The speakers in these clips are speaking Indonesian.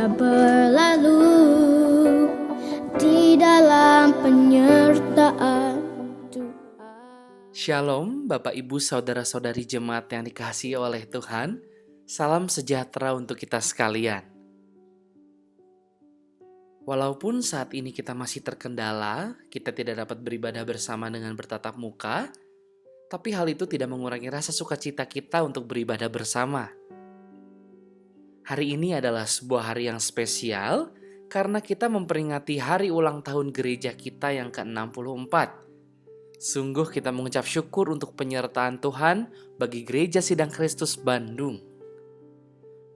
berlalu di dalam penyertaan Tuhan. Shalom Bapak Ibu Saudara-saudari jemaat yang dikasihi oleh Tuhan. Salam sejahtera untuk kita sekalian. Walaupun saat ini kita masih terkendala, kita tidak dapat beribadah bersama dengan bertatap muka, tapi hal itu tidak mengurangi rasa sukacita kita untuk beribadah bersama. Hari ini adalah sebuah hari yang spesial karena kita memperingati hari ulang tahun gereja kita yang ke-64. Sungguh kita mengucap syukur untuk penyertaan Tuhan bagi Gereja Sidang Kristus Bandung.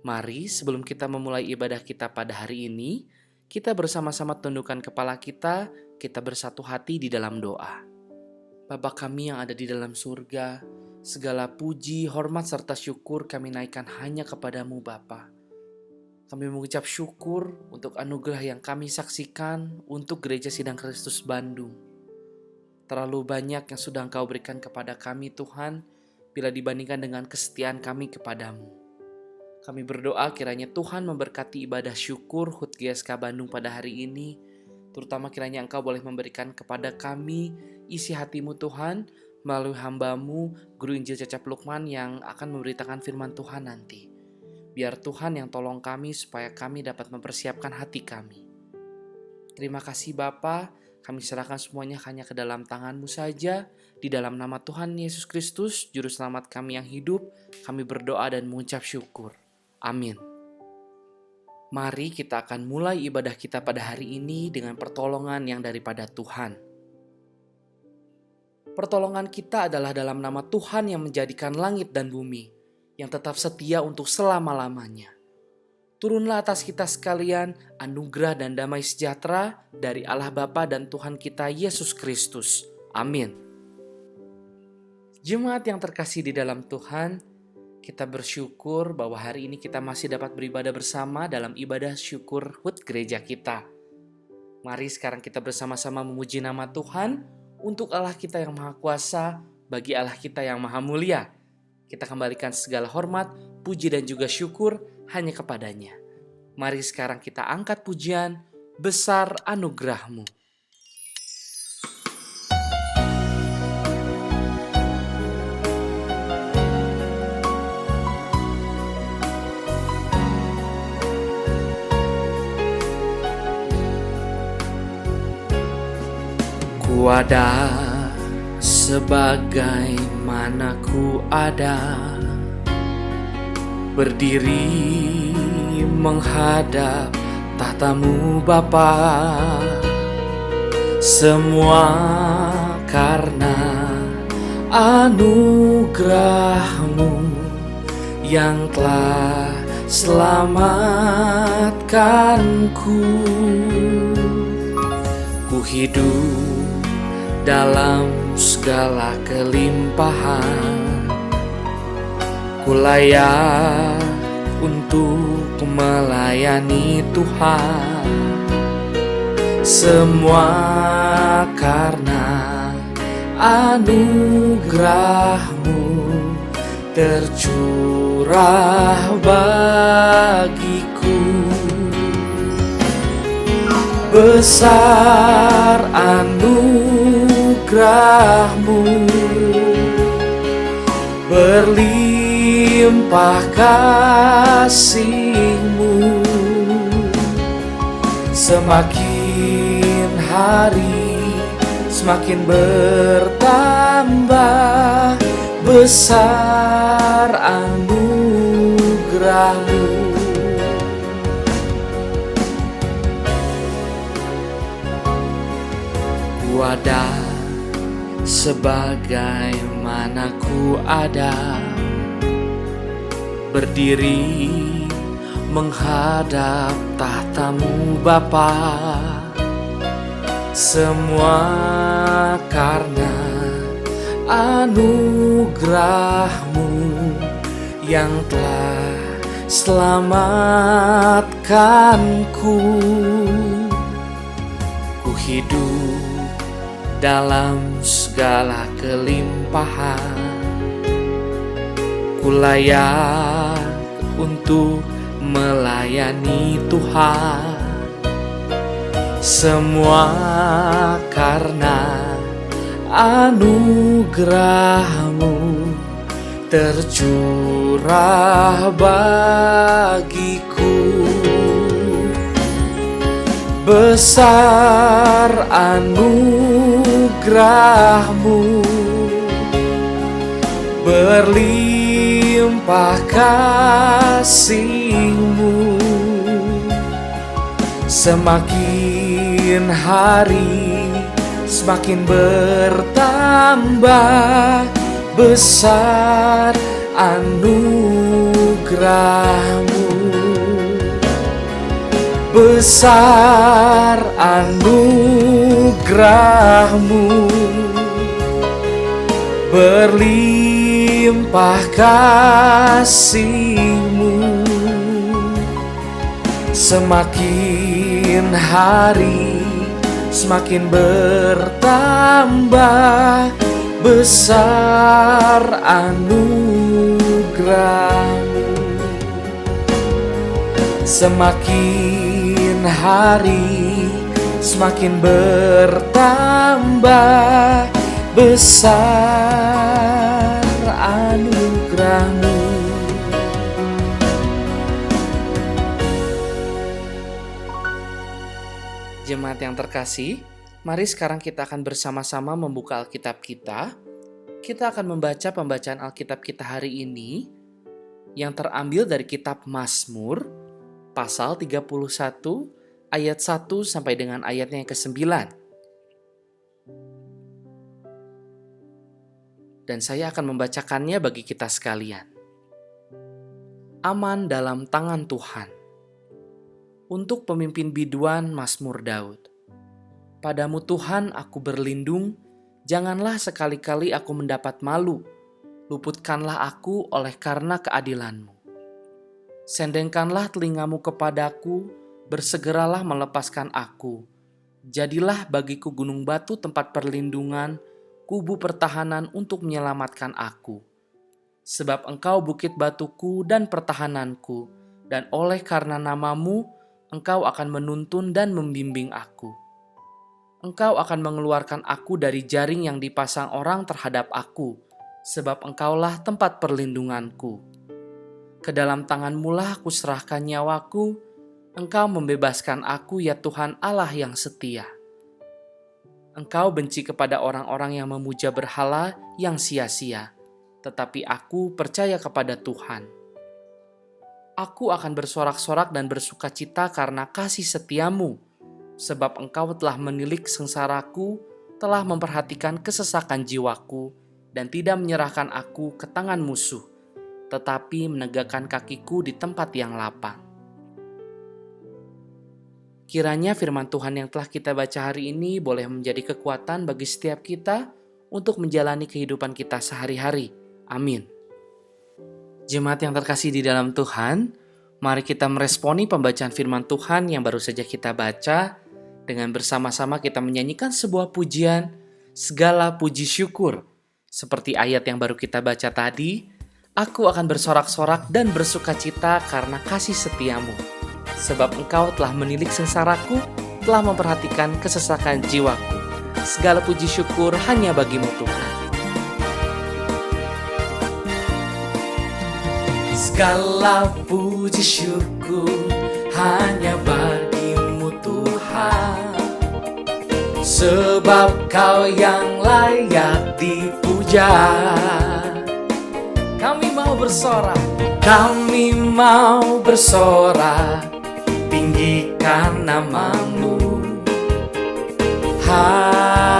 Mari sebelum kita memulai ibadah kita pada hari ini, kita bersama-sama tundukkan kepala kita bersatu hati di dalam doa. Bapa kami yang ada di dalam surga, segala puji, hormat, serta syukur kami naikkan hanya kepadamu Bapa. Kami mengucap syukur untuk anugerah yang kami saksikan untuk Gereja Sidang Kristus Bandung. Terlalu banyak yang sudah Engkau berikan kepada kami Tuhan, bila dibandingkan dengan kesetiaan kami kepadamu. Kami berdoa kiranya Tuhan memberkati ibadah syukur HUT GSK Bandung pada hari ini, terutama kiranya Engkau boleh memberikan kepada kami isi hatimu Tuhan, melalui hamba-Mu, Guru Injil Cecep Lukman yang akan memberitakan firman Tuhan nanti. Biar Tuhan yang tolong kami supaya kami dapat mempersiapkan hati kami. Terima kasih Bapa, kami serahkan semuanya hanya ke dalam tangan-Mu saja. Di dalam nama Tuhan Yesus Kristus, Juru Selamat kami yang hidup, kami berdoa dan mengucap syukur. Amin. Mari kita akan mulai ibadah kita pada hari ini dengan pertolongan yang daripada Tuhan. Pertolongan kita adalah dalam nama Tuhan yang menjadikan langit dan bumi, yang tetap setia untuk selama-lamanya. Turunlah atas kita sekalian anugerah dan damai sejahtera dari Allah Bapa dan Tuhan kita Yesus Kristus. Amin. Jemaat yang terkasih di dalam Tuhan, kita bersyukur bahwa hari ini kita masih dapat beribadah bersama dalam ibadah syukur HUT gereja kita. Mari sekarang kita bersama-sama memuji nama Tuhan untuk Allah kita yang Maha Kuasa, bagi Allah kita yang Maha Mulia. Kita kembalikan segala hormat, puji dan juga syukur hanya kepadanya. Mari sekarang kita angkat pujian, besar anugerah-Mu. Ku ada sebagaimana ku ada, berdiri menghadap tahta-Mu Bapa. Semua karena anugerah-Mu yang telah selamatkanku. Ku hidup dalam segala kelimpahan, ku layak untuk melayani Tuhan. Semua karena anugerah-Mu tercurah bagiku. Besar anugerah-Mu, berlimpah kasih-Mu. Semakin hari semakin bertambah, besar anugerah-Mu. Ku ada sebagaimana ku ada, berdiri menghadap tahta-Mu Bapa. Semua karena anugerah-Mu yang telah selamatkanku. Ku hidup dalam segala kelimpahan, ku layak untuk melayani Tuhan. Semua karena anugerah-Mu tercurah bagiku. Besar anugerah-Mu, berlimpah kasih-Mu. Semakin hari semakin bertambah, besar anugerah-Mu. Besar anugerah-Mu, berlimpah kasih-Mu. Semakin hari semakin bertambah, besar anugerah-Mu. Semakin hari semakin bertambah, besar anugerah-Mu. Jemaat yang terkasih, mari sekarang kita akan bersama-sama membuka Alkitab kita. Kita akan membaca pembacaan Alkitab kita hari ini yang terambil dari kitab Mazmur, pasal 31, ayat 1 sampai dengan ayatnya yang ke-9. Dan saya akan membacakannya bagi kita sekalian. Aman dalam tangan Tuhan. Untuk pemimpin biduan Mazmur Daud. Padamu Tuhan aku berlindung, janganlah sekali-kali aku mendapat malu. Luputkanlah aku oleh karena keadilan-Mu. Sendengkanlah telingamu kepadaku, bersegeralah melepaskan aku. Jadilah bagiku gunung batu tempat perlindungan, kubu pertahanan untuk menyelamatkan aku. Sebab Engkau bukit batuku dan pertahananku, dan oleh karena nama-Mu, Engkau akan menuntun dan membimbing aku. Engkau akan mengeluarkan aku dari jaring yang dipasang orang terhadap aku, sebab Engkaulah tempat perlindunganku. Ke dalam tangan-Mu-lah aku serahkan nyawaku, Engkau membebaskan aku ya Tuhan Allah yang setia. Engkau benci kepada orang-orang yang memuja berhala yang sia-sia, tetapi aku percaya kepada Tuhan. Aku akan bersorak-sorak dan bersukacita karena kasih setia-Mu, sebab Engkau telah menilik sengsaraku, telah memperhatikan kesesakan jiwaku, dan tidak menyerahkan aku ke tangan musuh, tetapi menegakkan kakiku di tempat yang lapang. Kiranya firman Tuhan yang telah kita baca hari ini boleh menjadi kekuatan bagi setiap kita untuk menjalani kehidupan kita sehari-hari. Amin. Jemaat yang terkasih di dalam Tuhan, mari kita meresponi pembacaan firman Tuhan yang baru saja kita baca dengan bersama-sama kita menyanyikan sebuah pujian, segala puji syukur. Seperti ayat yang baru kita baca tadi, aku akan bersorak-sorak dan bersukacita karena kasih setia-Mu. Sebab Engkau telah menilik sengsaraku, telah memperhatikan kesesakan jiwaku. Segala puji syukur hanya bagi-Mu Tuhan. Segala puji syukur hanya bagi-Mu Tuhan, sebab Kau yang layak dipuja. Kami mau bersorak, tinggikan nama-Mu. Haleluya.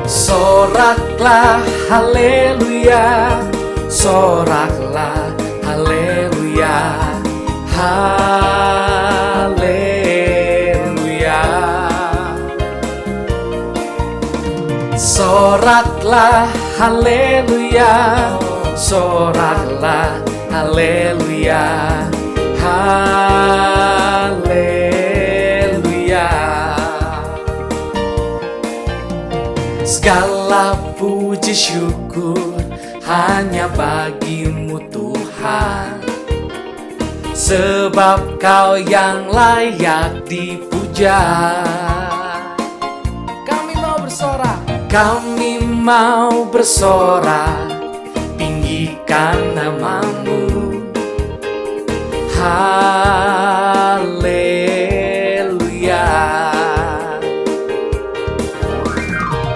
Soraklah haleluya, soraklah haleluya, haleluya. Soraklah haleluya, soraklah haleluya, haleluya. Segala puji syukur hanya bagimu Tuhan, sebab Kau yang layak dipuja. Kami mau bersorak, kami mau bersorak, tinggikan namamu. Haleluya.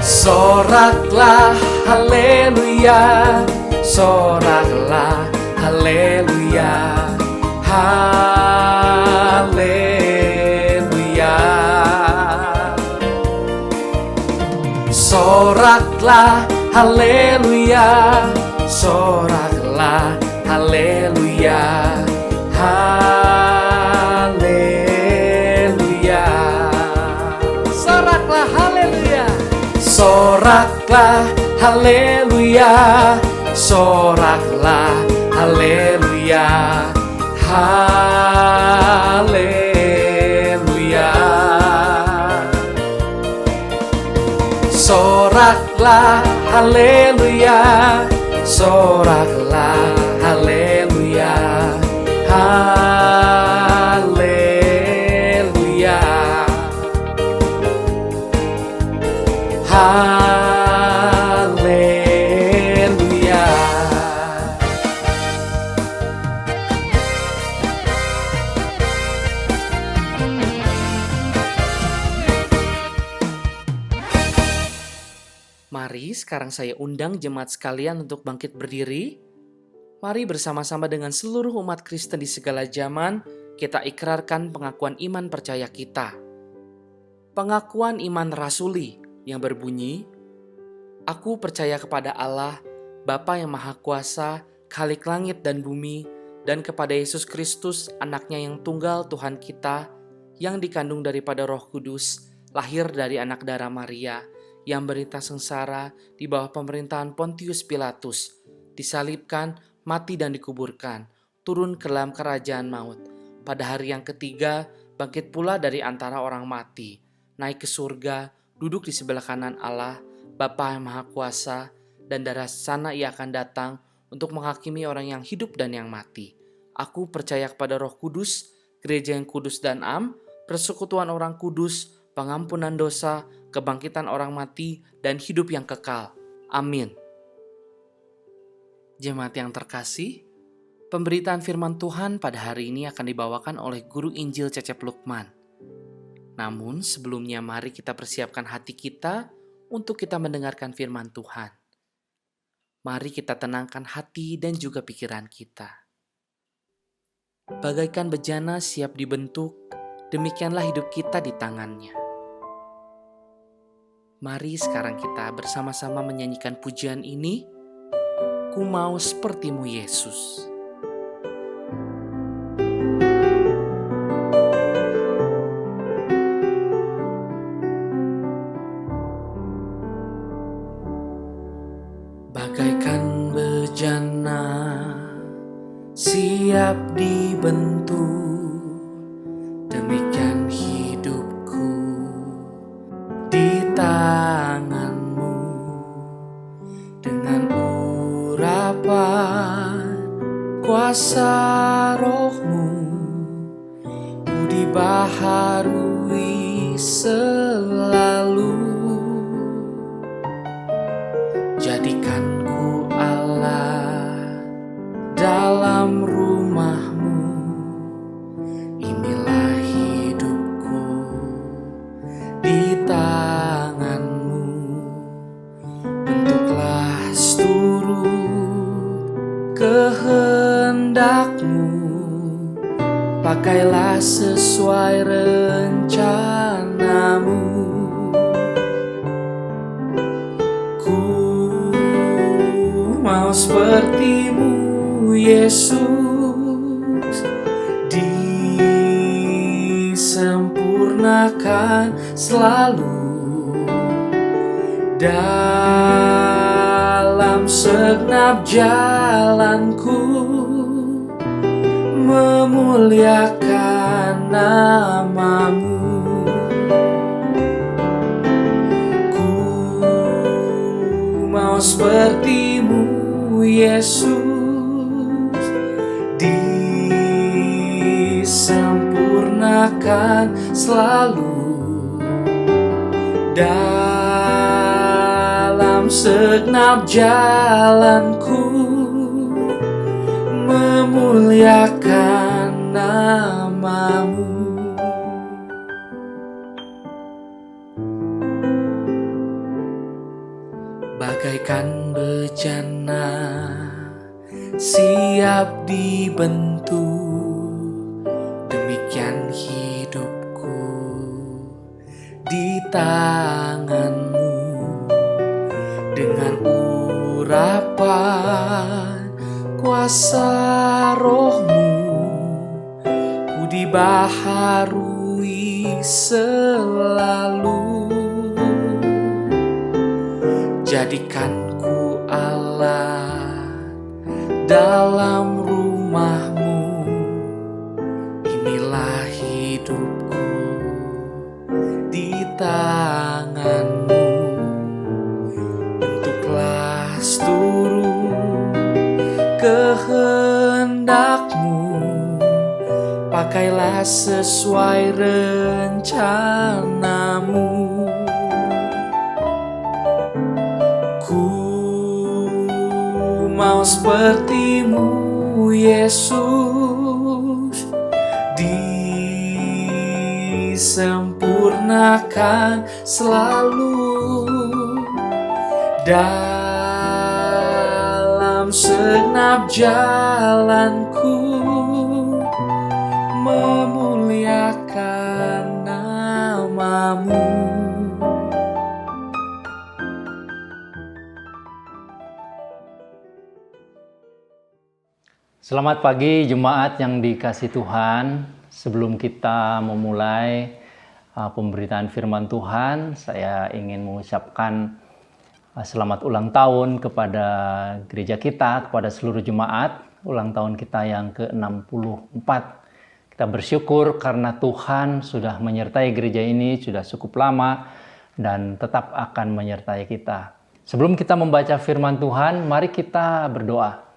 Soraklah haleluya, soraklah haleluya, haleluya. Soraklah haleluya, soraklah haleluya, haleluya. Soraklah haleluya, soraklah haleluya, soraklah haleluya, haleluya. Soraklah haleluya, soraklah haleluya, haleluya, haleluya. Mari sekarang saya undang jemaat sekalian untuk bangkit berdiri. Mari bersama-sama dengan seluruh umat Kristen di segala zaman, kita ikrarkan pengakuan iman percaya kita. Pengakuan iman rasuli yang berbunyi, Aku percaya kepada Allah, Bapa yang Maha Kuasa, Khalik langit dan bumi, dan kepada Yesus Kristus, anaknya yang tunggal Tuhan kita, yang dikandung daripada Roh Kudus, lahir dari anak darah Maria, yang berita sengsara di bawah pemerintahan Pontius Pilatus, disalibkan, mati dan dikuburkan, turun ke dalam kerajaan maut. Pada hari yang ketiga, bangkit pula dari antara orang mati, naik ke surga, duduk di sebelah kanan Allah, Bapa yang Maha Kuasa, dan dari sana Ia akan datang untuk menghakimi orang yang hidup dan yang mati. Aku percaya kepada Roh Kudus, gereja yang kudus dan am, persekutuan orang kudus, pengampunan dosa, kebangkitan orang mati, dan hidup yang kekal. Amin. Jemaat yang terkasih, pemberitaan firman Tuhan pada hari ini akan dibawakan oleh Guru Injil Cecep Lukman. Namun sebelumnya mari kita persiapkan hati kita untuk kita mendengarkan firman Tuhan. Mari kita tenangkan hati dan juga pikiran kita. Bagaikan bejana siap dibentuk, demikianlah hidup kita di tangannya. Mari sekarang kita bersama-sama menyanyikan pujian ini, Ku mau sepertimu Yesus. Bagaikan bejana siap dibentuk, demikian hidupku di tanganmu. Dengan urapan kuasa Roh-Mu, ku dibaharui selalu. Jadikanku Allah dalam rumah-Mu, inilah hidupku di tangan-Mu. Bentuklah seturut kehendak-Mu, pakailah sesuai rencana-Mu. Mau sepertimu Yesus, disempurnakan selalu dalam segenap jalanku, memuliakan nama-Mu. Ku mau sepertimu Yesus, disempurnakan selalu dalam segenap jalanku, memuliakan namamu. Bagaikan bejana siap dibentuk, demikian hidupku di tanganmu. Dengan urapan kuasa rohmu, ku dibaharui selalu. Jadikanku Allah dalam rumahmu, inilah hidupku di tanganmu. Bentuklah seluruh kehendakmu, pakailah sesuai rencanamu. Mau sepertimu Yesus, disempurnakan selalu dalam segenap jalanku, memuliakan namamu. Selamat pagi jemaat yang dikasihi Tuhan. Sebelum kita memulai pemberitaan firman Tuhan, saya ingin mengucapkan selamat ulang tahun kepada gereja kita, kepada seluruh jemaat. Ulang tahun kita yang ke-64. Kita bersyukur karena Tuhan sudah menyertai gereja ini sudah cukup lama dan tetap akan menyertai kita. Sebelum kita membaca firman Tuhan, mari kita berdoa.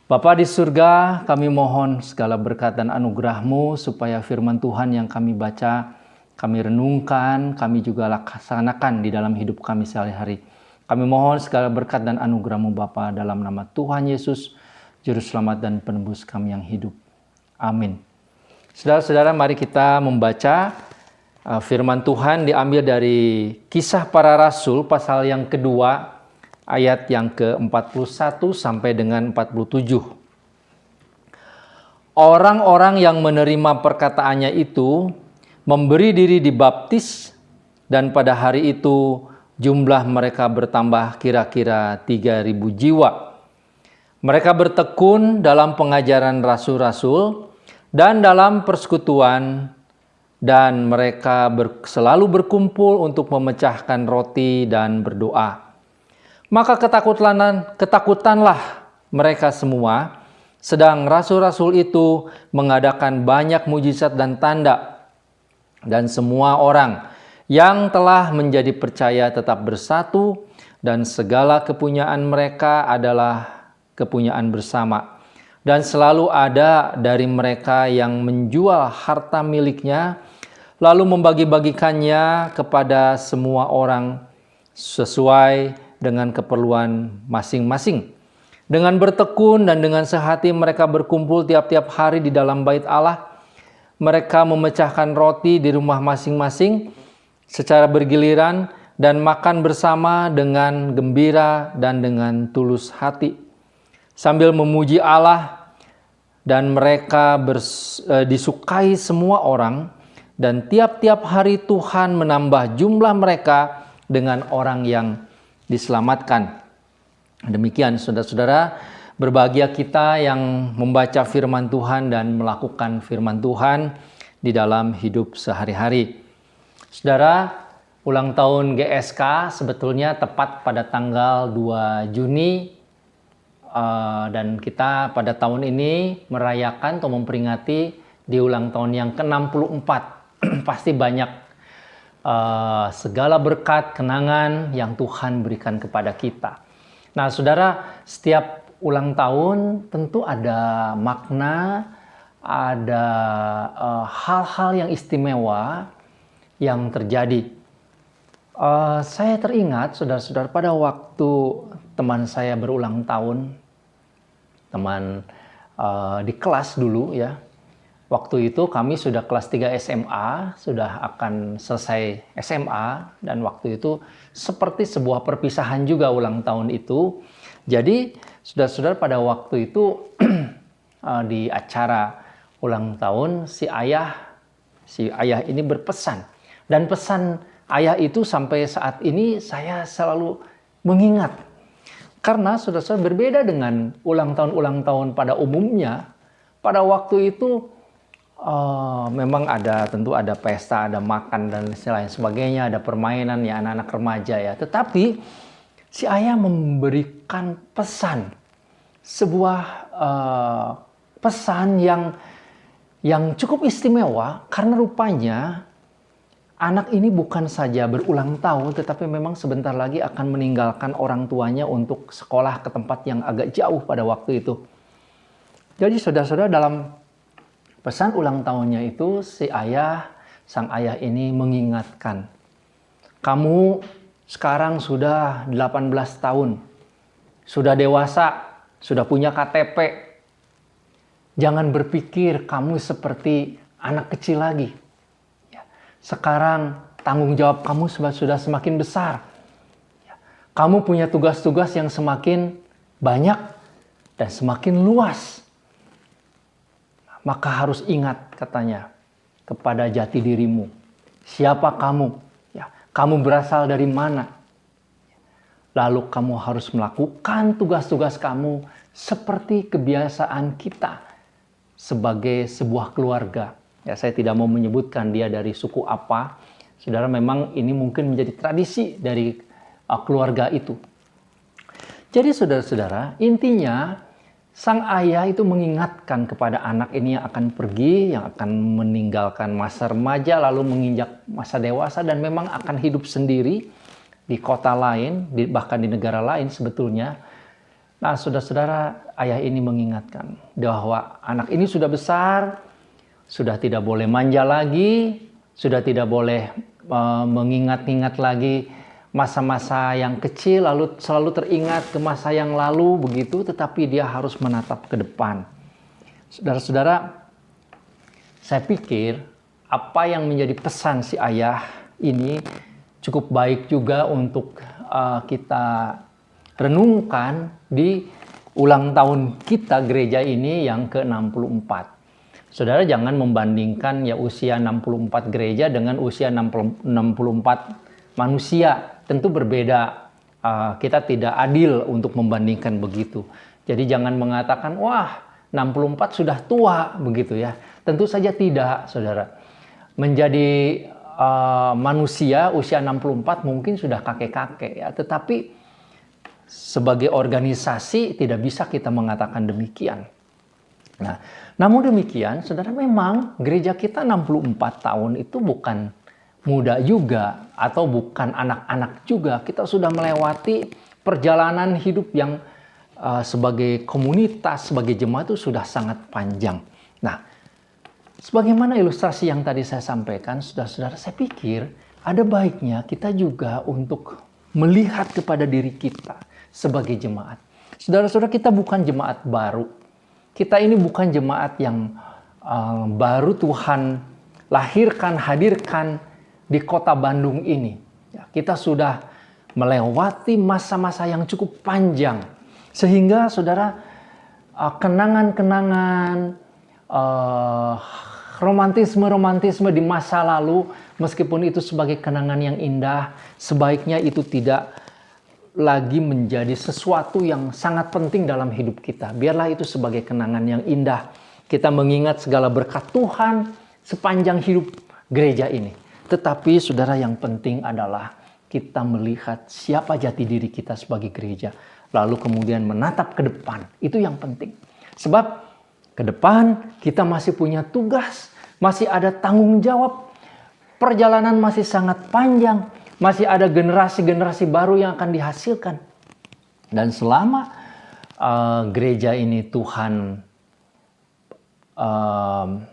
Bapa di surga, kami mohon segala berkat dan anugerah-Mu supaya firman Tuhan yang kami baca, kami renungkan, kami juga laksanakan di dalam hidup kami sehari-hari. Kami mohon segala berkat dan anugerah-Mu Bapa dalam nama Tuhan Yesus, Juru Selamat dan Penebus kami yang hidup. Amin. Saudara-saudara, mari kita membaca firman Tuhan diambil dari Kisah Para Rasul pasal yang kedua, ayat yang ke-41 sampai dengan 47. Orang-orang yang menerima perkataannya itu memberi diri dibaptis, dan pada hari itu jumlah mereka bertambah kira-kira 3.000 jiwa. Mereka bertekun dalam pengajaran rasul-rasul dan dalam persekutuan, dan mereka selalu berkumpul untuk memecahkan roti dan berdoa. Maka ketakutanlah mereka semua, sedang rasul-rasul itu mengadakan banyak mujizat dan tanda. Dan semua orang yang telah menjadi percaya tetap bersatu, dan segala kepunyaan mereka adalah kepunyaan bersama. Dan selalu ada dari mereka yang menjual harta miliknya, lalu membagi-bagikannya kepada semua orang sesuai dengan keperluan masing-masing. Dengan bertekun dan dengan sehati mereka berkumpul tiap-tiap hari di dalam bait Allah. Mereka memecahkan roti di rumah masing-masing secara bergiliran dan makan bersama dengan gembira dan dengan tulus hati, sambil memuji Allah, dan mereka disukai semua orang, dan tiap-tiap hari Tuhan menambah jumlah mereka dengan orang yang diselamatkan. Demikian saudara-saudara, berbahagia kita yang membaca firman Tuhan dan melakukan firman Tuhan di dalam hidup sehari-hari. Saudara, ulang tahun GSK sebetulnya tepat pada tanggal 2 Juni dan kita pada tahun ini merayakan atau memperingati di ulang tahun yang ke-64. Pasti banyak segala berkat, kenangan yang Tuhan berikan kepada kita. Nah, saudara, setiap ulang tahun tentu ada makna, ada hal-hal yang istimewa yang terjadi. Saya teringat, saudara-saudara, pada waktu teman saya berulang tahun, teman di kelas dulu ya. Waktu itu kami sudah kelas 3 SMA, sudah akan selesai SMA, dan waktu itu seperti sebuah perpisahan juga ulang tahun itu. Jadi, saudara-saudara, pada waktu itu di acara ulang tahun si ayah ini berpesan. Dan pesan ayah itu sampai saat ini saya selalu mengingat. Karena saudara-saudara, berbeda dengan ulang tahun pada umumnya. Pada waktu itu memang tentu ada pesta, ada makan dan lain sebagainya, ada permainan ya anak-anak remaja ya. Tetapi si ayah memberikan pesan, sebuah pesan yang cukup istimewa, karena rupanya anak ini bukan saja berulang tahun, tetapi memang sebentar lagi akan meninggalkan orang tuanya untuk sekolah ke tempat yang agak jauh pada waktu itu. Jadi saudara-saudara, dalam pesan ulang tahunnya itu sang ayah ini mengingatkan, kamu sekarang sudah 18 tahun, sudah dewasa, sudah punya KTP. Jangan berpikir kamu seperti anak kecil lagi. Sekarang tanggung jawab kamu sudah semakin besar. Kamu punya tugas-tugas yang semakin banyak dan semakin luas. Maka harus ingat, katanya, kepada jati dirimu. Siapa kamu? Ya, kamu berasal dari mana? Lalu kamu harus melakukan tugas-tugas kamu seperti kebiasaan kita sebagai sebuah keluarga. Ya, saya tidak mau menyebutkan dia dari suku apa. Saudara, memang ini mungkin menjadi tradisi dari keluarga itu. Jadi saudara-saudara, intinya sang ayah itu mengingatkan kepada anak ini yang akan pergi, yang akan meninggalkan masa remaja, lalu menginjak masa dewasa, dan memang akan hidup sendiri di kota lain, bahkan di negara lain sebetulnya. Nah, saudara-saudara, ayah ini mengingatkan bahwa anak ini sudah besar, sudah tidak boleh manja lagi, sudah tidak boleh mengingat-ingat lagi masa-masa yang kecil, lalu selalu teringat ke masa yang lalu begitu, tetapi dia harus menatap ke depan. Saudara-saudara, saya pikir apa yang menjadi pesan si ayah ini cukup baik juga untuk kita renungkan di ulang tahun kita gereja ini yang ke-64. Saudara, jangan membandingkan ya usia 64 gereja dengan usia 64 manusia. Tentu berbeda, kita tidak adil untuk membandingkan begitu. Jadi jangan mengatakan, wah 64 sudah tua begitu ya. Tentu saja tidak, saudara. Menjadi manusia usia 64 mungkin sudah kakek-kakek ya. Tetapi sebagai organisasi tidak bisa kita mengatakan demikian. Nah, namun demikian, saudara, memang gereja kita 64 tahun itu bukan muda juga, atau bukan anak-anak juga. Kita sudah melewati perjalanan hidup yang sebagai komunitas, sebagai jemaat itu sudah sangat panjang. Nah, sebagaimana ilustrasi yang tadi saya sampaikan, saudara-saudara, saya pikir ada baiknya kita juga untuk melihat kepada diri kita sebagai jemaat. Saudara-saudara, kita bukan jemaat baru. Kita ini bukan jemaat yang baru Tuhan lahirkan, hadirkan di kota Bandung ini. Ya, kita sudah melewati masa-masa yang cukup panjang. Sehingga saudara, kenangan-kenangan, romantisme-romantisme di masa lalu, meskipun itu sebagai kenangan yang indah, sebaiknya itu tidak lagi menjadi sesuatu yang sangat penting dalam hidup kita. Biarlah itu sebagai kenangan yang indah. Kita mengingat segala berkat Tuhan sepanjang hidup gereja ini. Tetapi saudara, yang penting adalah kita melihat siapa jati diri kita sebagai gereja. Lalu kemudian menatap ke depan. Itu yang penting. Sebab ke depan kita masih punya tugas. Masih ada tanggung jawab. Perjalanan masih sangat panjang. Masih ada generasi-generasi baru yang akan dihasilkan. Dan selama gereja ini Tuhan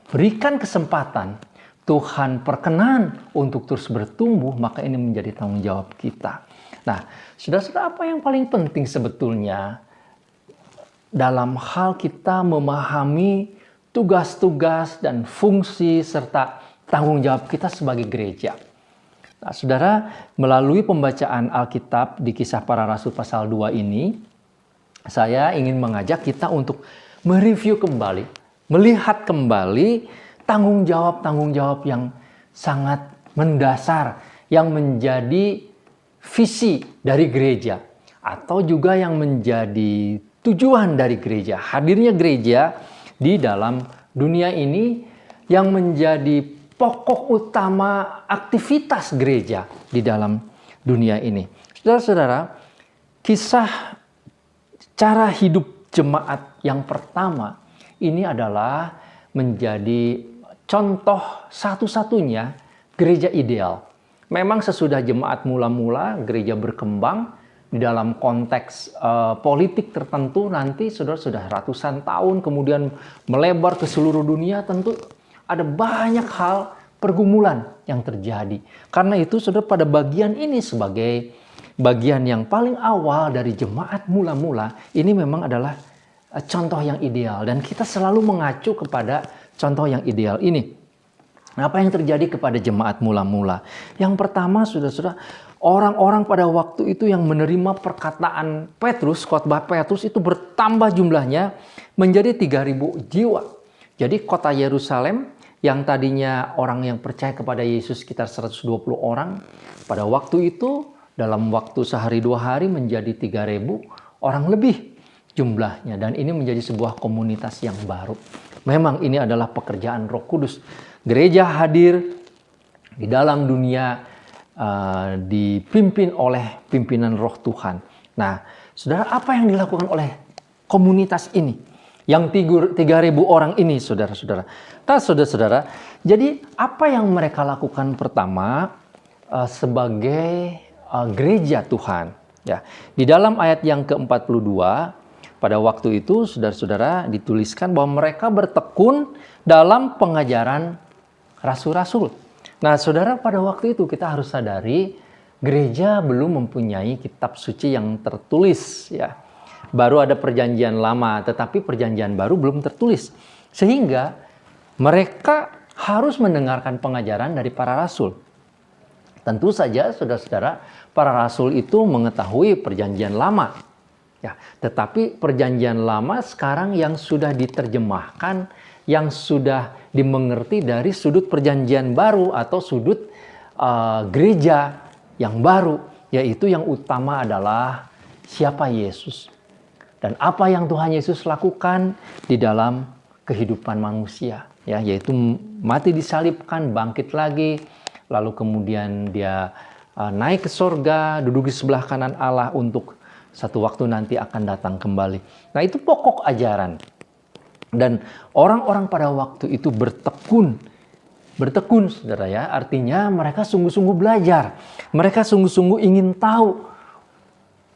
berikan kesempatan, Tuhan perkenan untuk terus bertumbuh, maka ini menjadi tanggung jawab kita. Nah, saudara-saudara, apa yang paling penting sebetulnya dalam hal kita memahami tugas-tugas dan fungsi serta tanggung jawab kita sebagai gereja? Nah, saudara, melalui pembacaan Alkitab di Kisah Para Rasul pasal 2 ini, saya ingin mengajak kita untuk mereview kembali, melihat kembali tanggung jawab yang sangat mendasar, yang menjadi visi dari gereja, atau juga yang menjadi tujuan dari gereja. Hadirnya gereja di dalam dunia ini yang menjadi pokok utama aktivitas gereja di dalam dunia ini. Saudara-saudara, kisah cara hidup jemaat yang pertama ini adalah menjadi contoh satu-satunya gereja ideal. Memang sesudah jemaat mula-mula, gereja berkembang di dalam konteks politik tertentu, nanti sudah ratusan tahun kemudian melebar ke seluruh dunia, tentu ada banyak hal pergumulan yang terjadi. Karena itu saudara, pada bagian ini sebagai bagian yang paling awal dari jemaat mula-mula, ini memang adalah contoh yang ideal. Dan kita selalu mengacu kepada contoh yang ideal ini. Nah, apa yang terjadi kepada jemaat mula-mula? Yang pertama, saudara-saudara, orang-orang pada waktu itu yang menerima perkataan Petrus, khotbah Petrus itu bertambah jumlahnya menjadi 3.000 jiwa. Jadi kota Yerusalem yang tadinya orang yang percaya kepada Yesus sekitar 120 orang, pada waktu itu dalam waktu sehari 2 hari menjadi 3.000 orang lebih jumlahnya. Dan ini menjadi sebuah komunitas yang baru. Memang ini adalah pekerjaan Roh Kudus. Gereja hadir di dalam dunia dipimpin oleh pimpinan Roh Tuhan. Nah, saudara, apa yang dilakukan oleh komunitas ini? Yang 3.000 orang ini, saudara-saudara. Nah, saudara-saudara, jadi apa yang mereka lakukan pertama sebagai gereja Tuhan? Ya, di dalam ayat yang ke-42, pada waktu itu, saudara-saudara, dituliskan bahwa mereka bertekun dalam pengajaran rasul-rasul. Nah, saudara, pada waktu itu kita harus sadari gereja belum mempunyai kitab suci yang tertulis, ya. Baru ada perjanjian lama, tetapi perjanjian baru belum tertulis. Sehingga mereka harus mendengarkan pengajaran dari para rasul. Tentu saja, saudara-saudara, para rasul itu mengetahui perjanjian lama. Ya, tetapi perjanjian lama sekarang yang sudah diterjemahkan, yang sudah dimengerti dari sudut perjanjian baru atau sudut gereja yang baru, yaitu yang utama adalah siapa Yesus dan apa yang Tuhan Yesus lakukan di dalam kehidupan manusia, ya, yaitu mati disalibkan, bangkit lagi, lalu kemudian dia naik ke sorga, duduk di sebelah kanan Allah untuk satu waktu nanti akan datang kembali. Nah, itu pokok ajaran. Dan orang-orang pada waktu itu bertekun, saudara, ya. Artinya mereka sungguh-sungguh belajar. Mereka sungguh-sungguh ingin tahu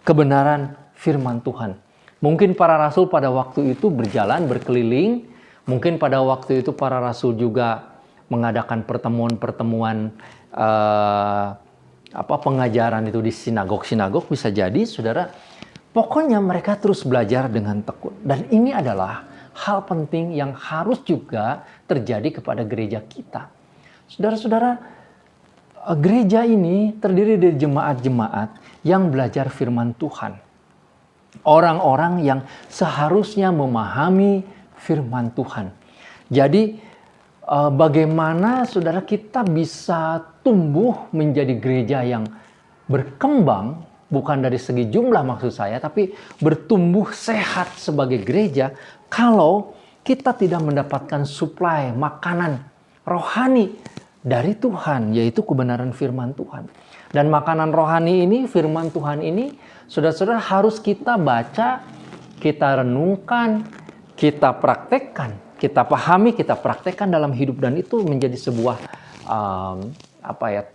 kebenaran firman Tuhan. Mungkin para rasul pada waktu itu berjalan, berkeliling. Mungkin pada waktu itu para rasul juga mengadakan pertemuan-pertemuan pengajaran itu di sinagog-sinagog, bisa jadi, saudara. Pokoknya mereka terus belajar dengan tekun. Dan ini adalah hal penting yang harus juga terjadi kepada gereja kita. Saudara-saudara, gereja ini terdiri dari jemaat-jemaat yang belajar firman Tuhan. Orang-orang yang seharusnya memahami firman Tuhan. Jadi, bagaimana saudara kita bisa tumbuh menjadi gereja yang berkembang, bukan dari segi jumlah maksud saya, tapi bertumbuh sehat sebagai gereja, kalau kita tidak mendapatkan suplai makanan rohani dari Tuhan, yaitu kebenaran firman Tuhan. Dan makanan rohani ini, firman Tuhan ini, saudara-saudara, harus kita baca, kita renungkan, kita praktekkan, kita pahami, kita praktekkan dalam hidup. Dan itu menjadi sebuah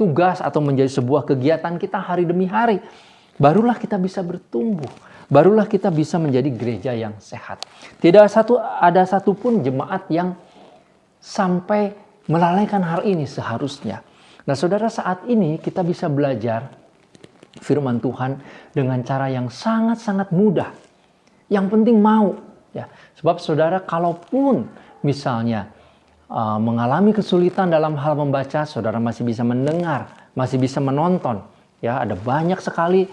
tugas atau menjadi sebuah kegiatan kita hari demi hari. Barulah kita bisa bertumbuh. barulah kita bisa menjadi gereja yang sehat. Tidak ada satupun jemaat yang sampai melalaikan hal ini seharusnya. Nah saudara, saat ini kita bisa belajar firman Tuhan dengan cara yang sangat-sangat mudah. Yang penting mau. Ya. Sebab saudara, kalaupun misalnya mengalami kesulitan dalam hal membaca, saudara masih bisa mendengar, masih bisa menonton. Ya, ada banyak sekali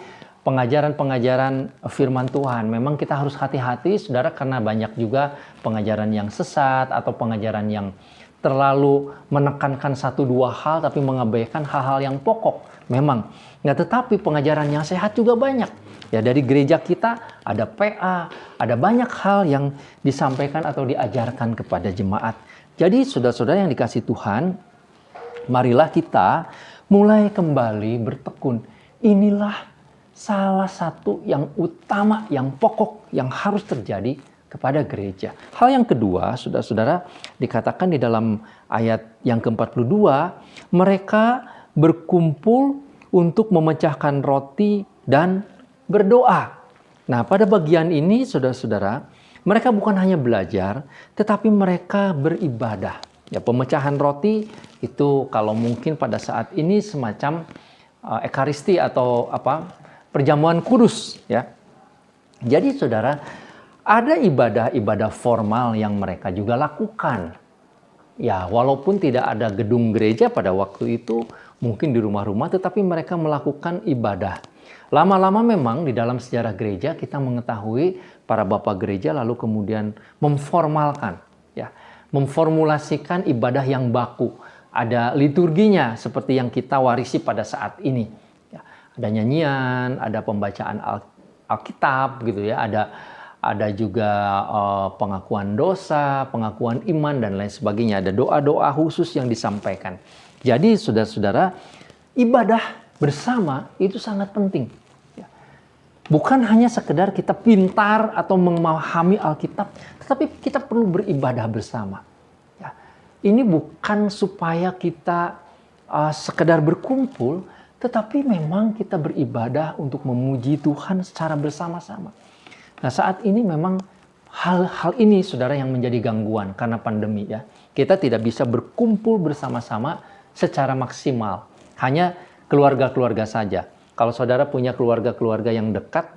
pengajaran-pengajaran firman Tuhan. Memang kita harus hati-hati, saudara, karena banyak juga pengajaran yang sesat atau pengajaran yang terlalu menekankan satu dua hal tapi mengabaikan hal-hal yang pokok. Memang. Nah, tetapi pengajaran yang sehat juga banyak. Ya, dari gereja kita ada PA, ada banyak hal yang disampaikan atau diajarkan kepada jemaat. Jadi saudara-saudara yang dikasihi Tuhan, marilah kita mulai kembali bertekun. Inilah salah satu yang utama, yang pokok, yang harus terjadi kepada gereja. Hal yang kedua, saudara-saudara, dikatakan di dalam ayat yang ke-42, mereka berkumpul untuk memecahkan roti dan berdoa. Nah, pada bagian ini, saudara-saudara, mereka bukan hanya belajar, tetapi mereka beribadah. Ya, pemecahan roti itu kalau mungkin pada saat ini semacam ekaristi atau perjamuan kudus, ya. Jadi saudara, ada ibadah-ibadah formal yang mereka juga lakukan. Ya, walaupun tidak ada gedung gereja pada waktu itu, mungkin di rumah-rumah, tetapi mereka melakukan ibadah. Lama-lama memang di dalam sejarah gereja kita mengetahui para bapak gereja lalu kemudian memformalkan, ya, memformulasikan ibadah yang baku. Ada liturginya seperti yang kita warisi pada saat ini. Ya, ada nyanyian, ada pembacaan Alkitab, gitu ya. Ada juga pengakuan dosa, pengakuan iman dan lain sebagainya. Ada doa-doa khusus yang disampaikan. Jadi saudara-saudara, ibadah bersama itu sangat penting. Bukan hanya sekedar kita pintar atau memahami Alkitab, tetapi kita perlu beribadah bersama. Ya. Ini bukan supaya kita sekedar berkumpul, tetapi memang kita beribadah untuk memuji Tuhan secara bersama-sama. Nah, saat ini memang hal-hal ini, saudara, yang menjadi gangguan karena pandemi, ya. Kita tidak bisa berkumpul bersama-sama secara maksimal. Hanya keluarga-keluarga saja. Kalau saudara punya keluarga-keluarga yang dekat,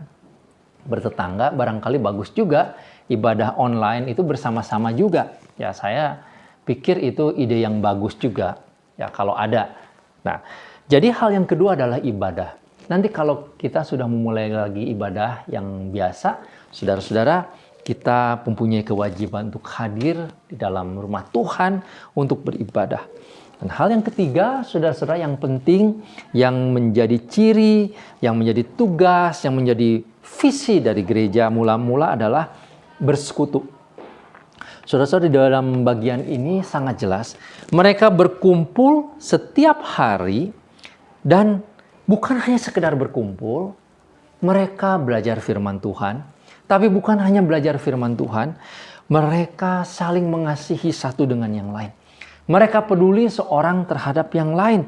bertetangga, barangkali bagus juga ibadah online itu bersama-sama juga. Ya, saya pikir itu ide yang bagus juga, ya, kalau ada. Nah, jadi hal yang kedua adalah ibadah. Nanti kalau kita sudah memulai lagi ibadah yang biasa, saudara-saudara, kita mempunyai kewajiban untuk hadir di dalam rumah Tuhan untuk beribadah. Dan hal yang ketiga, saudara-saudara, yang penting, yang menjadi ciri, yang menjadi tugas, yang menjadi visi dari gereja mula-mula adalah bersekutu. Saudara-saudara, di dalam bagian ini sangat jelas. Mereka berkumpul setiap hari dan bukan hanya sekedar berkumpul, mereka belajar firman Tuhan. Tapi bukan hanya belajar firman Tuhan, mereka saling mengasihi satu dengan yang lain. Mereka peduli seorang terhadap yang lain.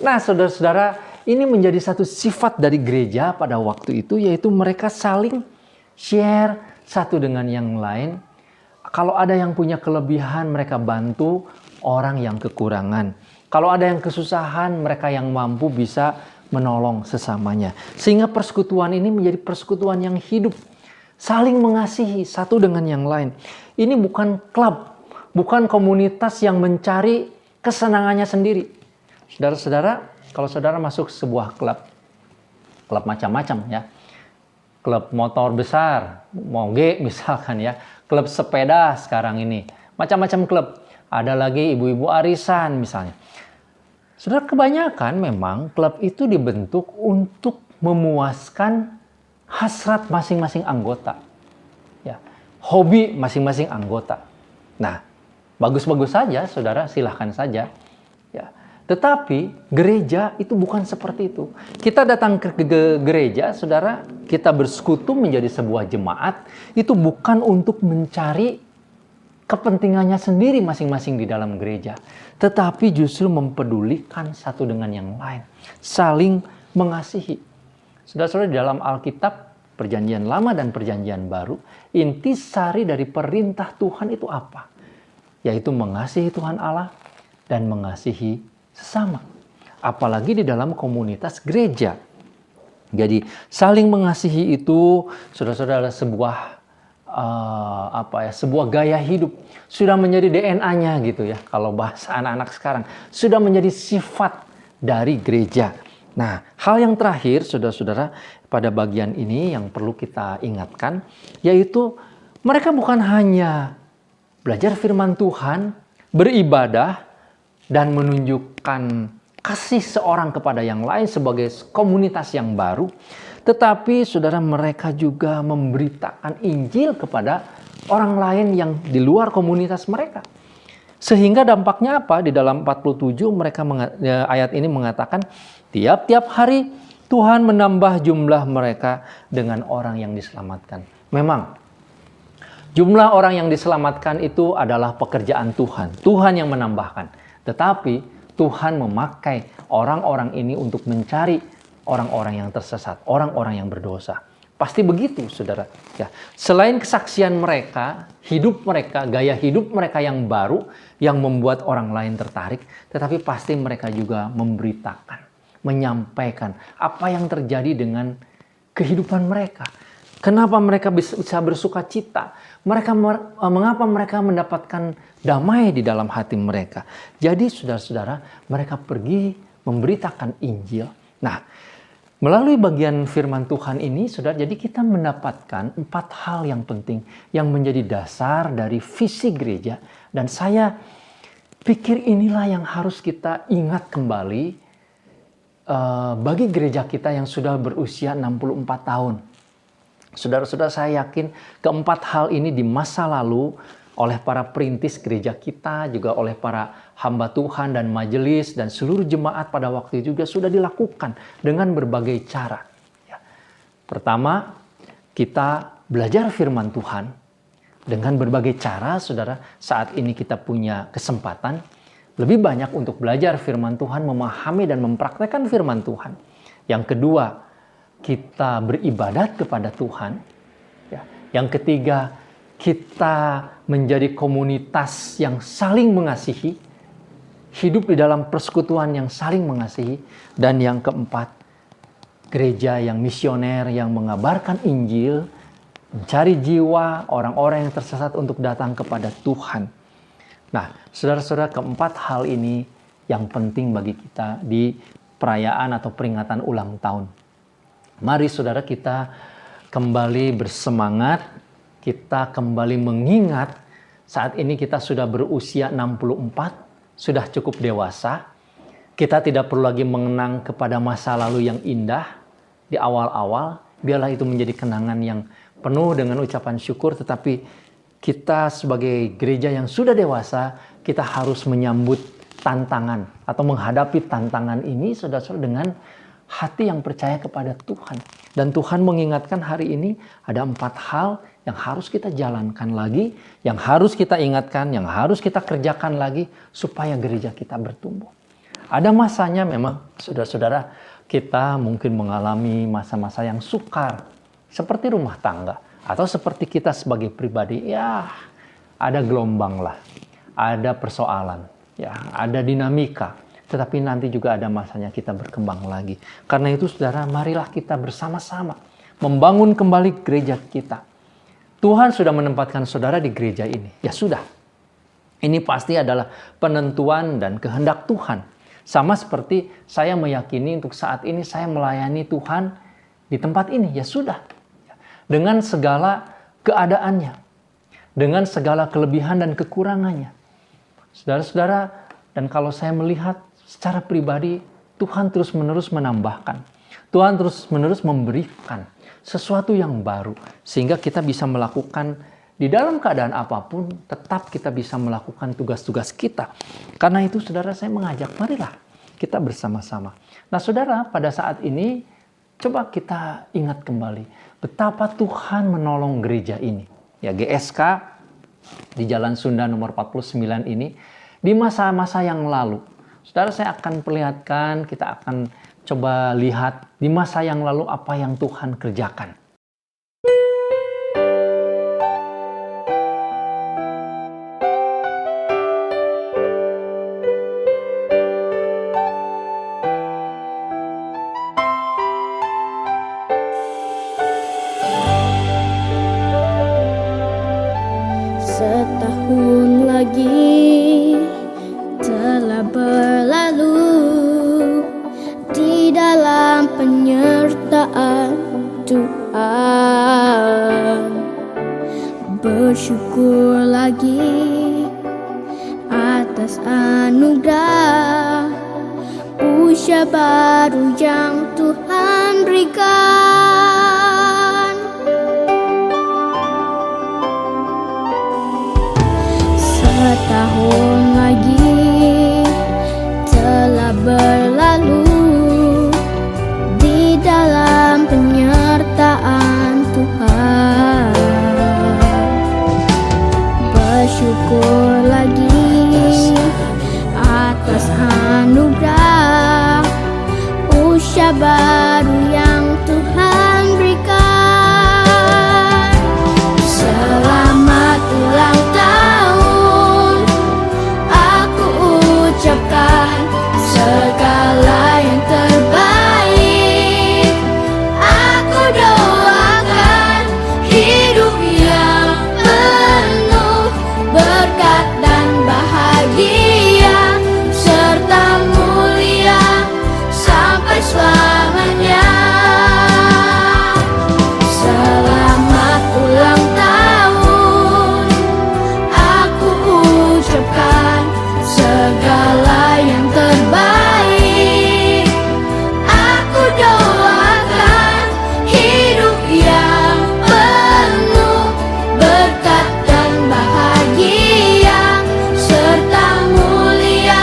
Nah, saudara-saudara, ini menjadi satu sifat dari gereja pada waktu itu, yaitu mereka saling share satu dengan yang lain. Kalau ada yang punya kelebihan, mereka bantu orang yang kekurangan. Kalau ada yang kesusahan, mereka yang mampu bisa menolong sesamanya. Sehingga persekutuan ini menjadi persekutuan yang hidup. Saling mengasihi satu dengan yang lain. Ini bukan klub. Bukan komunitas yang mencari kesenangannya sendiri. Saudara-saudara, kalau saudara masuk sebuah klub macam-macam, ya. Klub motor besar, moge misalkan, ya. Klub sepeda sekarang ini. Macam-macam klub. Ada lagi ibu-ibu arisan misalnya. Saudara, kebanyakan memang klub itu dibentuk untuk memuaskan hasrat masing-masing anggota. Ya. Hobi masing-masing anggota. Nah, bagus-bagus saja, saudara, silahkan saja. Ya. Tetapi gereja itu bukan seperti itu. Kita datang ke gereja, saudara, kita bersekutu menjadi sebuah jemaat, itu bukan untuk mencari kepentingannya sendiri masing-masing di dalam gereja. Tetapi justru mempedulikan satu dengan yang lain. Saling mengasihi. Saudara-saudara, di dalam Alkitab Perjanjian Lama dan Perjanjian Baru, intisari dari perintah Tuhan itu apa? Yaitu mengasihi Tuhan Allah dan mengasihi sesama. Apalagi di dalam komunitas gereja. Jadi saling mengasihi itu saudara-saudara sebuah sebuah gaya hidup, sudah menjadi DNA-nya gitu ya. Kalau bahasa anak-anak sekarang, sudah menjadi sifat dari gereja. Nah, hal yang terakhir saudara-saudara pada bagian ini yang perlu kita ingatkan, yaitu mereka bukan hanya belajar firman Tuhan, beribadah, dan menunjukkan kasih seorang kepada yang lain sebagai komunitas yang baru, tetapi saudara mereka juga memberitakan Injil kepada orang lain yang di luar komunitas mereka. Sehingga dampaknya apa? Di dalam 47 ayat ini mengatakan tiap-tiap hari Tuhan menambah jumlah mereka dengan orang yang diselamatkan. Memang jumlah orang yang diselamatkan itu adalah pekerjaan Tuhan. Tuhan yang menambahkan. Tetapi Tuhan memakai orang-orang ini untuk mencari orang-orang yang tersesat, orang-orang yang berdosa. Pasti begitu, saudara. Ya, selain kesaksian mereka, hidup mereka, gaya hidup mereka yang baru, yang membuat orang lain tertarik, tetapi pasti mereka juga memberitakan, menyampaikan apa yang terjadi dengan kehidupan mereka. Kenapa mereka bisa bersuka cita? Mengapa mereka mendapatkan damai di dalam hati mereka? Jadi, saudara-saudara, mereka pergi memberitakan Injil. Nah, melalui bagian firman Tuhan ini, saudara, jadi kita mendapatkan 4 hal yang penting yang menjadi dasar dari visi gereja. Dan saya pikir inilah yang harus kita ingat kembali bagi gereja kita yang sudah berusia 64 tahun. Saudara-saudara, saya yakin keempat hal ini di masa lalu oleh para perintis gereja kita, juga oleh para hamba Tuhan dan majelis dan seluruh jemaat pada waktu itu juga sudah dilakukan dengan berbagai cara. Ya. Pertama, kita belajar firman Tuhan dengan berbagai cara, saudara. Saat ini kita punya kesempatan lebih banyak untuk belajar firman Tuhan, memahami dan mempraktekkan firman Tuhan. Yang kedua, kita beribadat kepada Tuhan. Ya. Yang ketiga, kita menjadi komunitas yang saling mengasihi, hidup di dalam persekutuan yang saling mengasihi. Dan yang keempat, gereja yang misioner yang mengabarkan Injil, mencari jiwa orang-orang yang tersesat untuk datang kepada Tuhan. Nah, saudara-saudara, keempat hal ini yang penting bagi kita di perayaan atau peringatan ulang tahun. Mari saudara kita kembali bersemangat, kita kembali mengingat saat ini kita sudah berusia 64, sudah cukup dewasa. Kita tidak perlu lagi mengenang kepada masa lalu yang indah di awal-awal. Biarlah itu menjadi kenangan yang penuh dengan ucapan syukur, tetapi kita sebagai gereja yang sudah dewasa, kita harus menyambut tantangan atau menghadapi tantangan ini saudara-saudara dengan hati yang percaya kepada Tuhan. Dan Tuhan mengingatkan hari ini ada 4 hal yang harus kita jalankan lagi, yang harus kita ingatkan, yang harus kita kerjakan lagi supaya gereja kita bertumbuh. Ada masanya memang saudara-saudara kita mungkin mengalami masa-masa yang sukar seperti rumah tangga atau seperti kita sebagai pribadi, ya ada gelombang lah, ada persoalan, ya ada dinamika. Tetapi nanti juga ada masanya kita berkembang lagi. Karena itu saudara, marilah kita bersama-sama membangun kembali gereja kita. Tuhan sudah menempatkan saudara di gereja ini. Ya sudah. Ini pasti adalah penentuan dan kehendak Tuhan. Sama seperti saya meyakini untuk saat ini saya melayani Tuhan di tempat ini. Ya sudah. Dengan segala keadaannya. Dengan segala kelebihan dan kekurangannya. Saudara-saudara, dan kalau saya melihat secara pribadi, Tuhan terus-menerus menambahkan. Tuhan terus-menerus memberikan sesuatu yang baru. Sehingga kita bisa melakukan di dalam keadaan apapun, tetap kita bisa melakukan tugas-tugas kita. Karena itu saudara, saya mengajak, marilah kita bersama-sama. Nah saudara, pada saat ini, coba kita ingat kembali betapa Tuhan menolong gereja ini. Ya, GSK di Jalan Sunda nomor 49 ini, di masa-masa yang lalu. Saudara, saya akan perlihatkan, kita akan coba lihat di masa yang lalu apa yang Tuhan kerjakan. tahun lagi telah berlalu di dalam penyertaan Tuhan. Bersyukur lagi atas anugerah usia baru yang Tuhan berikan. Setahun lagi telah berlalu di dalam penyertaan Tuhan. Bersyukur lagi atas anugerah usia baru yang Tuhan berikan. Selamat ulang tahun, aku ucapkan segala yang terbaik. Aku doakan hidup yang penuh berkat dan bahagia serta mulia sampai selamanya. Selamat ulang tahun, aku ucapkan segala yang terbaik. Aku doakan hidup yang penuh berkat dan bahagia serta mulia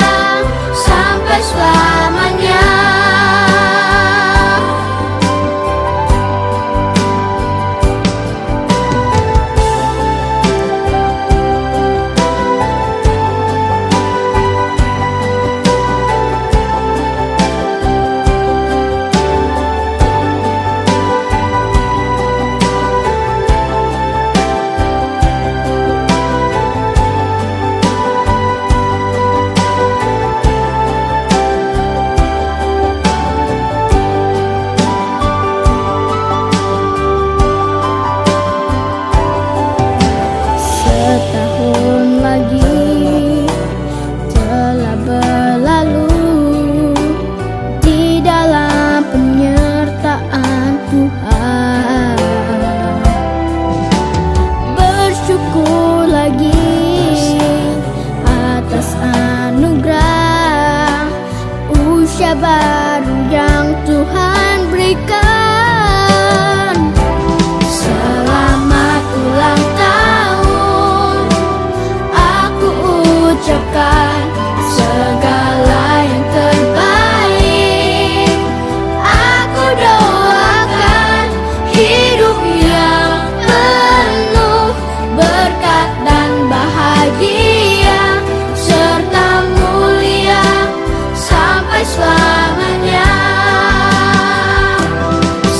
sampai selamanya. Setahun lagi telah berlalu di dalam penyertaan Tuhan. Bersyukur lagi atas anugerah usia baru yang Tuhan berikan. Selamat ulang tahun, aku ucapkan segala yang terbaik. Aku doakan hidup yang penuh berkat dan bahagia serta mulia sampai selamanya.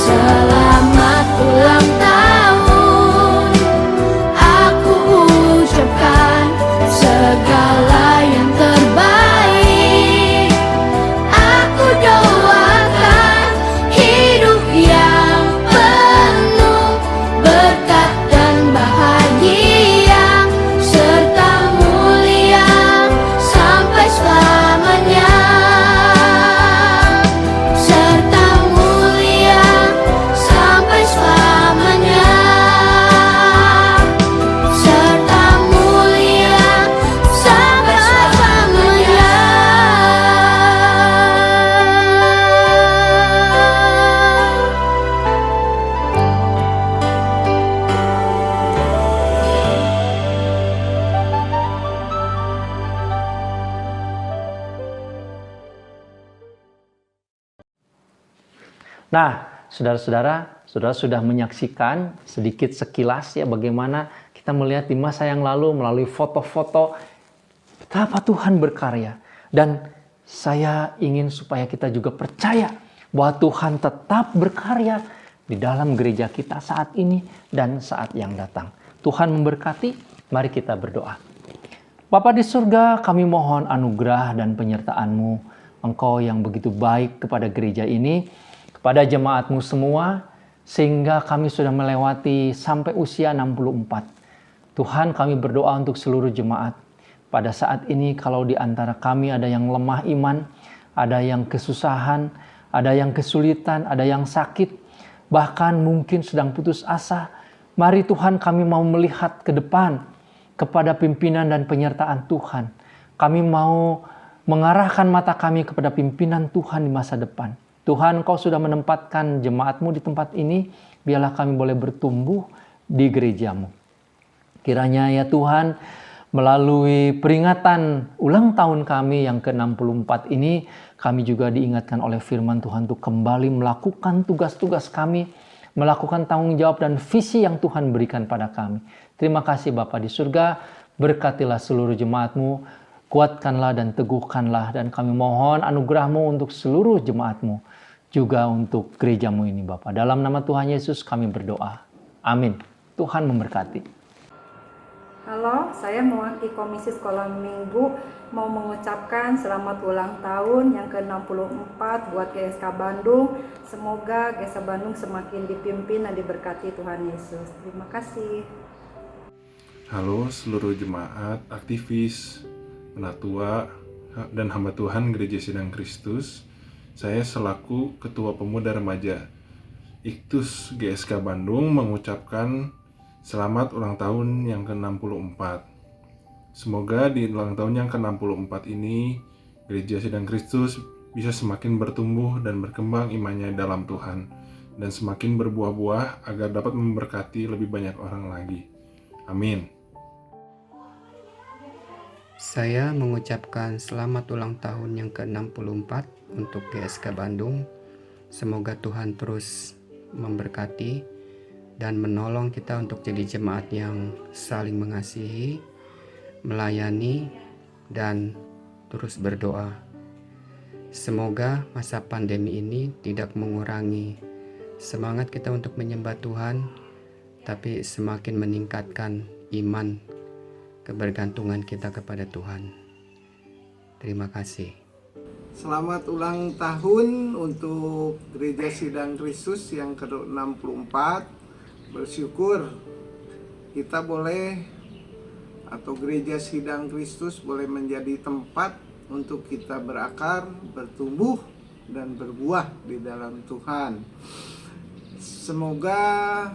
Selamat ulang tahun, aku ucapkan segala yang terbaik. Aku doakan hidup yang penuh berkat dan bahagia serta mulia sampai selamanya. Serta mulia sampai selamanya. Serta mulia sampai selamanya. Nah, saudara-saudara, saudara sudah menyaksikan sedikit sekilas ya bagaimana kita melihat di masa yang lalu melalui foto-foto betapa Tuhan berkarya. Dan saya ingin supaya kita juga percaya bahwa Tuhan tetap berkarya di dalam gereja kita saat ini dan saat yang datang. Tuhan memberkati, mari kita berdoa. Bapa di surga, kami mohon anugerah dan penyertaan-Mu. Engkau yang begitu baik kepada gereja ini, kepada jemaat-Mu semua, sehingga kami sudah melewati sampai usia 64. Tuhan, kami berdoa untuk seluruh jemaat. Pada saat ini kalau di antara kami ada yang lemah iman, ada yang kesusahan, ada yang kesulitan, ada yang sakit, bahkan mungkin sedang putus asa. Mari Tuhan, kami mau melihat ke depan kepada pimpinan dan penyertaan Tuhan. Kami mau mengarahkan mata kami kepada pimpinan Tuhan di masa depan. Tuhan, Kau sudah menempatkan jemaat-Mu di tempat ini, biarlah kami boleh bertumbuh di gereja-Mu. Kiranya ya Tuhan, melalui peringatan ulang tahun kami yang ke-64 ini, kami juga diingatkan oleh firman Tuhan untuk kembali melakukan tugas-tugas kami, melakukan tanggung jawab dan visi yang Tuhan berikan pada kami. Terima kasih Bapa di surga, berkatilah seluruh jemaat-Mu, kuatkanlah dan teguhkanlah, dan kami mohon anugerah-Mu untuk seluruh jemaat-Mu, juga untuk gereja-Mu ini Bapa. Dalam nama Tuhan Yesus kami berdoa. Amin. Tuhan memberkati. Halo, saya mewakili Komisi Sekolah Minggu mau mengucapkan selamat ulang tahun yang ke-64 buat GSK Bandung. Semoga GSK Bandung semakin dipimpin dan diberkati Tuhan Yesus. Terima kasih. Halo seluruh jemaat, aktivis, penatua, dan hamba Tuhan Gereja Sidang Kristus. Saya selaku Ketua Pemuda Remaja Iktus GSK Bandung mengucapkan selamat ulang tahun yang ke-64. Semoga di ulang tahun yang ke-64 ini Gereja Sidang Kristus bisa semakin bertumbuh dan berkembang imannya dalam Tuhan, dan semakin berbuah-buah agar dapat memberkati lebih banyak orang lagi. Amin. Saya mengucapkan selamat ulang tahun yang ke-64 untuk GSK Bandung. Semoga Tuhan terus memberkati dan menolong kita untuk jadi jemaat yang saling mengasihi, melayani, dan terus berdoa. Semoga masa pandemi ini tidak mengurangi semangat kita untuk menyembah Tuhan, tapi semakin meningkatkan iman kebergantungan kita kepada Tuhan. Terima kasih. Selamat ulang tahun untuk Gereja Sidang Kristus yang ke-64. Bersyukur kita boleh, atau Gereja Sidang Kristus boleh menjadi tempat untuk kita berakar, bertumbuh, dan berbuah di dalam Tuhan. Semoga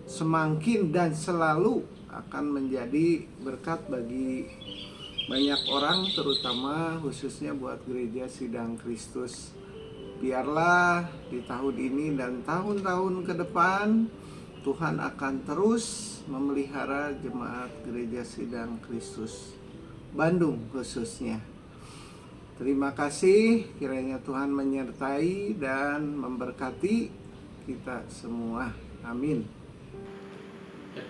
semakin dan selalu akan menjadi berkat bagi banyak orang, terutama khususnya buat Gereja Sidang Kristus. Biarlah di tahun ini dan tahun-tahun ke depan Tuhan akan terus memelihara jemaat Gereja Sidang Kristus Bandung khususnya. Terima kasih, kiranya Tuhan menyertai dan memberkati kita semua. Amin.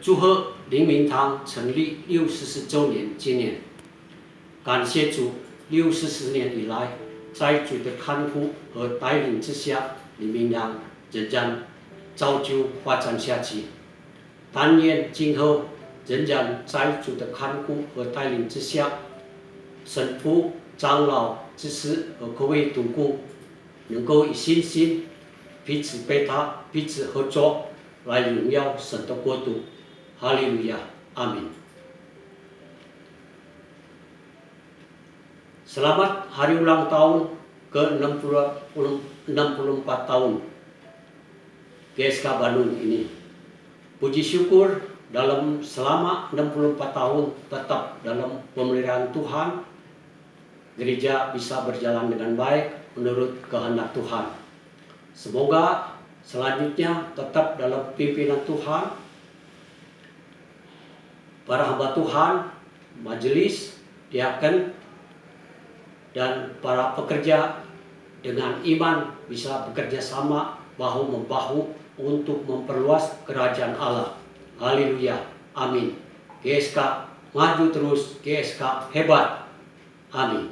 祝贺灵明堂成立64周年纪念，感谢主，64年以来，在主的看护和带领之下，灵明堂仍然照旧发展下去。但愿今后仍然在主的看护和带领之下，神父、长老、执事和各位同工能够以信心彼此配搭、彼此合作，来荣耀神的国度。哈利路亚，阿门。Selamat hari ulang tahun ke-64 tahun GSK Bandung ini. Puji syukur dalam selama 64 tahun tetap dalam pemeliharaan Tuhan, gereja bisa berjalan dengan baik menurut kehendak Tuhan. Semoga selanjutnya tetap dalam pimpinan Tuhan, para hamba Tuhan, majelis, diaken, dan para pekerja dengan iman bisa bekerja sama bahu-membahu untuk memperluas kerajaan Allah. Haleluya, amin. GSK maju terus, GSK hebat, amin.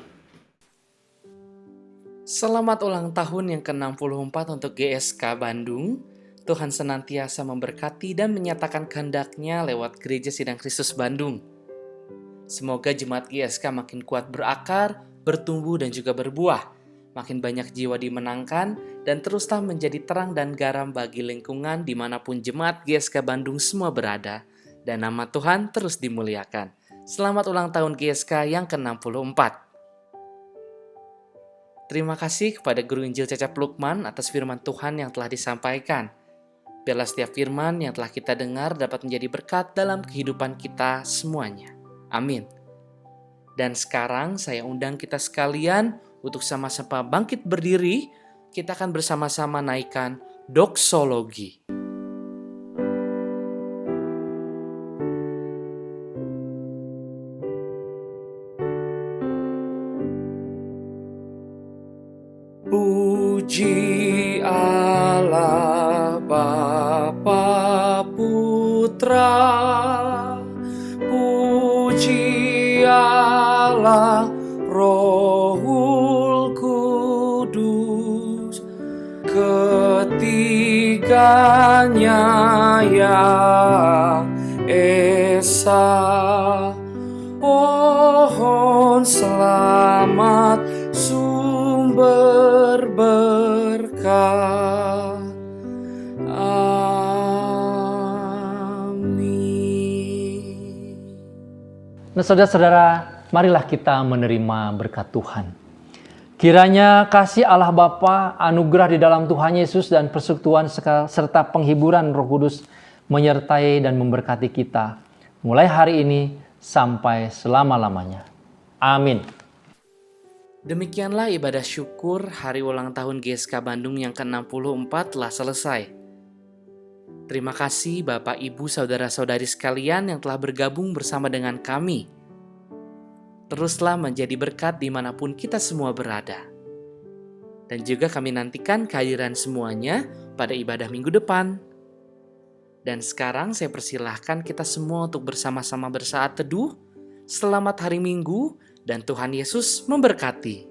Selamat ulang tahun yang ke-64 untuk GSK Bandung. Tuhan senantiasa memberkati dan menyatakan kehendak-Nya lewat Gereja Sidang Kristus Bandung. Semoga jemaat GSK makin kuat berakar, bertumbuh dan juga berbuah. makin banyak jiwa dimenangkan, dan teruslah menjadi terang dan garam bagi lingkungan dimanapun jemaat GSK Bandung semua berada, dan nama Tuhan terus dimuliakan. Selamat ulang tahun GSK yang ke-64. Terima kasih kepada Guru Injil Cecep Lukman atas firman Tuhan yang telah disampaikan. Biarlah setiap firman yang telah kita dengar dapat menjadi berkat dalam kehidupan kita semuanya. Amin. Dan sekarang saya undang kita sekalian untuk sama-sama bangkit berdiri. Kita akan bersama-sama naikkan doksologi. Puji Allah Bapa Putra, puji Allah Rohul Kudus, ketiganya yang esa. Pohon selamat sumber berkah. Amin. Nah, saudara-saudara, marilah kita menerima berkat Tuhan. Kiranya kasih Allah Bapa, anugerah di dalam Tuhan Yesus dan persekutuan serta penghiburan Roh Kudus menyertai dan memberkati kita mulai hari ini sampai selama-lamanya. Amin. Demikianlah ibadah syukur hari ulang tahun GSK Bandung yang ke-64 telah selesai. Terima kasih Bapak, Ibu, Saudara-saudari sekalian yang telah bergabung bersama dengan kami. Teruslah menjadi berkat dimanapun kita semua berada. Dan juga kami nantikan kehadiran semuanya pada ibadah minggu depan. Dan sekarang saya persilahkan kita semua untuk bersama-sama bersaat teduh. Selamat hari Minggu dan Tuhan Yesus memberkati.